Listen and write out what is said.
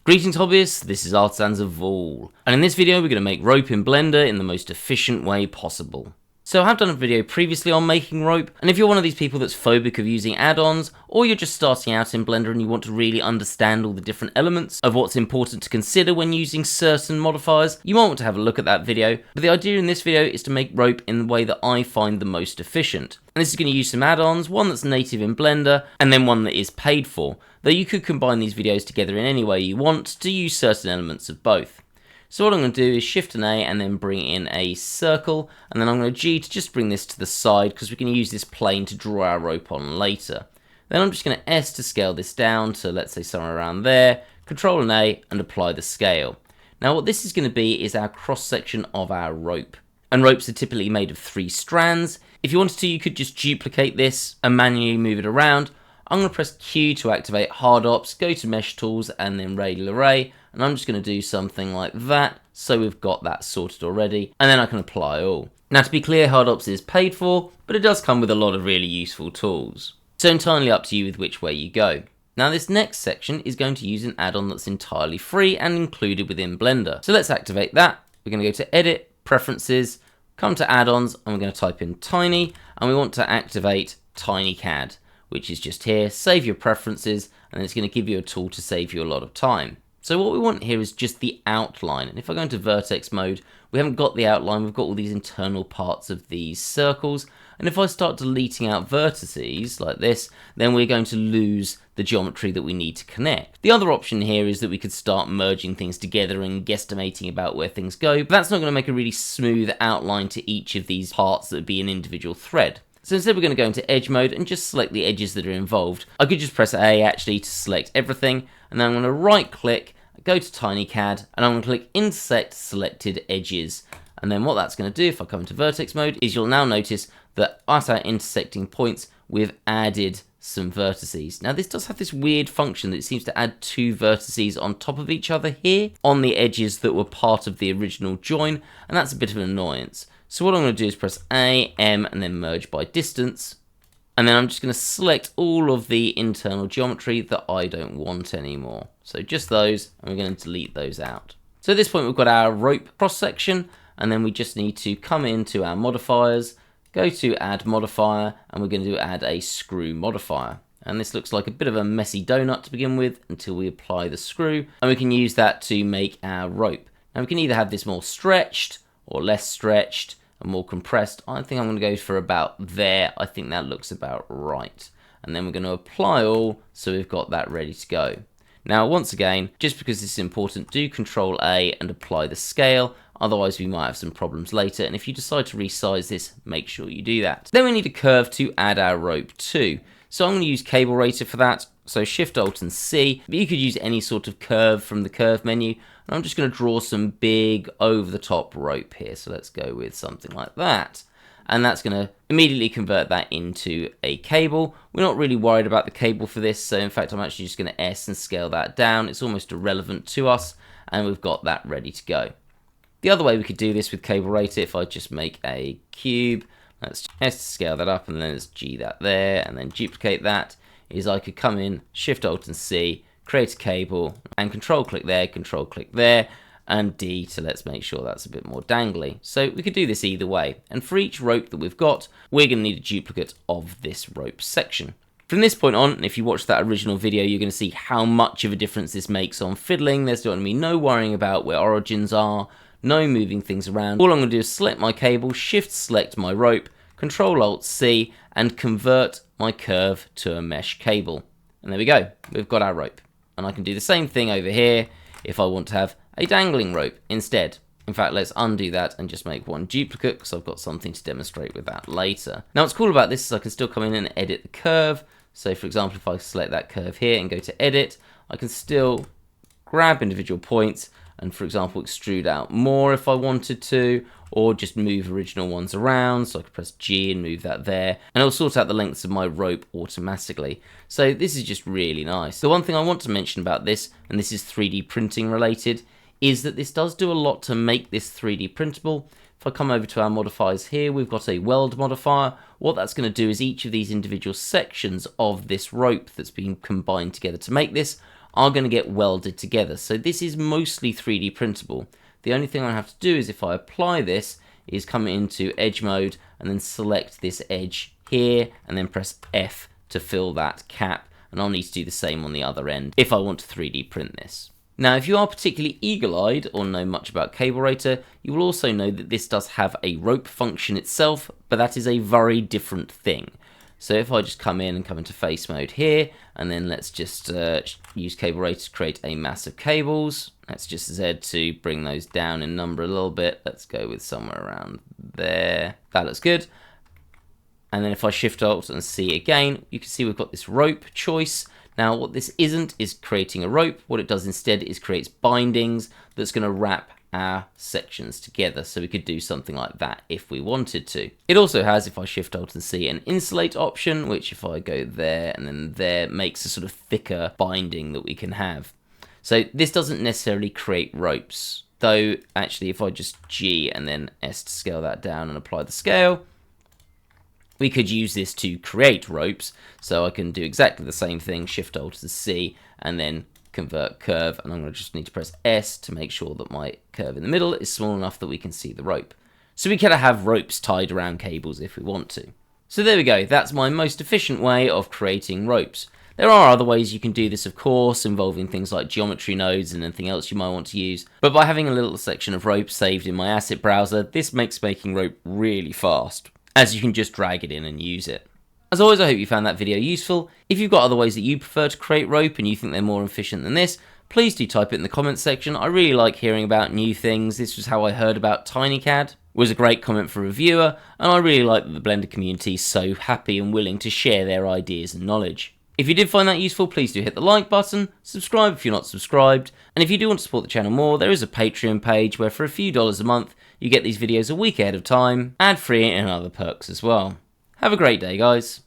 Greetings hobbyists, this is Artisans of Vol, and in this video we're going to make rope in Blender in the most efficient way possible. So I have done a video previously on making rope, and if you're one of these people that's phobic of using add-ons, or you're just starting out in Blender and you want to really understand all the different elements of what's important to consider when using certain modifiers, you might want to have a look at that video. But the idea in this video is to make rope in the way that I find the most efficient. And this is going to use some add-ons, one that's native in Blender, and then one that is paid for, though you could combine these videos together in any way you want to use certain elements of both. So what I'm going to do is Shift and A and then bring in a circle, and then I'm going to G to just bring this to the side because we can use this plane to draw our rope on later. Then I'm just going to S to scale this down to, let's say, somewhere around there, Control and A and apply the scale. Now what this is going to be is our cross section of our rope. And ropes are typically made of 3 strands. If you wanted to, you could just duplicate this and manually move it around. I'm going to press Q to activate hard ops, go to mesh tools and then radial array, and I'm just going to do something like that, so we've got that sorted already, and then I can apply all. Now to be clear, hard ops is paid for, but it does come with a lot of really useful tools. So entirely up to you with which way you go. Now this next section is going to use an add-on that's entirely free and included within Blender. So let's activate that. We're going to go to Edit, Preferences, come to Add-ons, and we're going to type in Tiny, and we want to activate TinyCAD, which is just here. Save your preferences, and it's going to give you a tool to save you a lot of time. So what we want here is just the outline, and if I go into vertex mode, we haven't got the outline, we've got all these internal parts of these circles, and if I start deleting out vertices like this, then we're going to lose the geometry that we need to connect. The other option here is that we could start merging things together and guesstimating about where things go, but that's not going to make a really smooth outline to each of these parts that would be an individual thread. So instead we're going to go into edge mode and just select the edges that are involved. I could just press A actually to select everything, and then I'm going to right click, go to TinyCAD, and I'm going to click intersect selected edges. And then what that's going to do if I come into vertex mode is you'll now notice that at our intersecting points we've added some vertices. Now this does have this weird function that it seems to add 2 vertices on top of each other here on the edges that were part of the original join, and that's a bit of an annoyance. So what I'm going to do is press A, M, and then merge by distance. And then I'm just going to select all of the internal geometry that I don't want anymore. So just those, and we're going to delete those out. So at this point we've got our rope cross section, and then we just need to come into our modifiers, go to add modifier, and we're going to add a screw modifier. And this looks like a bit of a messy donut to begin with until we apply the screw, and we can use that to make our rope. Now we can either have this more stretched or less stretched and more compressed. I think I'm going to go for about there. I think that looks about right. And then we're going to apply all, so we've got that ready to go. Now once again, just because this is important, do Control A and apply the scale, otherwise we might have some problems later, and if you decide to resize this, make sure you do that. Then we need a curve to add our rope to. So I'm going to use Cablerator for that, so Shift Alt and C, but you could use any sort of curve from the curve menu, and I'm just going to draw some big over the top rope here, so let's go with something like that. And that's going to immediately convert that into a cable. We're not really worried about the cable for this, so in fact I'm actually just going to S and scale that down. It's almost irrelevant to us, and we've got that ready to go. The other way we could do this with Cablerator, if I just make a cube, let's S to scale that up, and then let's G that there, and then duplicate that, is I could come in, Shift Alt and C, create a cable, and Control click there, and D to let's make sure that's a bit more dangly. So we could do this either way, and for each rope that we've got, we're going to need a duplicate of this rope section. From this point on, if you watch that original video, you're going to see how much of a difference this makes on fiddling. There's going to be no worrying about where origins are, no moving things around. All I'm going to do is select my cable, Shift select my rope, Control Alt C, and convert my curve to a mesh cable. And there we go, we've got our rope. And I can do the same thing over here if I want to have a dangling rope instead. In fact, let's undo that and just make one duplicate because I've got something to demonstrate with that later. Now what's cool about this is I can still come in and edit the curve. So for example, if I select that curve here and go to edit, I can still grab individual points and for example extrude out more if I wanted to, or just move original ones around. So I could press G and move that there, and it'll sort out the lengths of my rope automatically. So this is just really nice. The one thing I want to mention about this, and this is 3D printing related, is that this does do a lot to make this 3D printable. If I come over to our modifiers here, we've got a weld modifier. What that's going to do is each of these individual sections of this rope that's been combined together to make this, are going to get welded together. So this is mostly 3D printable. The only thing I have to do is, if I apply this, is come into edge mode and then select this edge here and then press F to fill that cap, and I'll need to do the same on the other end if I want to 3D print this. Now, if you are particularly eagle-eyed or know much about Cablerator, you will also know that this does have a rope function itself, but that is a very different thing. So if I just come in and come into face mode here, and then let's just use Cablerator to create a mass of cables. Let's just Z to bring those down in number a little bit. Let's go with somewhere around there. That looks good. And then if I Shift Alt and C again, you can see we've got this rope choice. Now, what this isn't is creating a rope. What it does instead is creates bindings that's going to wrap our sections together, so we could do something like that if we wanted to. It also has, if I Shift Alt and C, an insulate option, which if I go there and then there, makes a sort of thicker binding that we can have. So this doesn't necessarily create ropes, though actually if I just G and then S to scale that down and apply the scale, we could use this to create ropes. So I can do exactly the same thing, Shift Alt to C, and then convert curve, and I'm going to just need to press S to make sure that my curve in the middle is small enough that we can see the rope. So we can have ropes tied around cables if we want to. So there we go, that's my most efficient way of creating ropes. There are other ways you can do this, of course, involving things like geometry nodes and anything else you might want to use, but by having a little section of rope saved in my asset browser, this makes making rope really fast, as you can just drag it in and use it. As always, I hope you found that video useful. If you've got other ways that you prefer to create rope and you think they're more efficient than this, please do type it in the comments section. I really like hearing about new things. This was how I heard about TinyCAD. It was a great comment for a viewer, and I really like that the Blender community is so happy and willing to share their ideas and knowledge. If you did find that useful, please do hit the like button, subscribe if you're not subscribed, and if you do want to support the channel more, there is a Patreon page where for a few dollars a month, you get these videos a week ahead of time, ad-free and other perks as well. Have a great day, guys.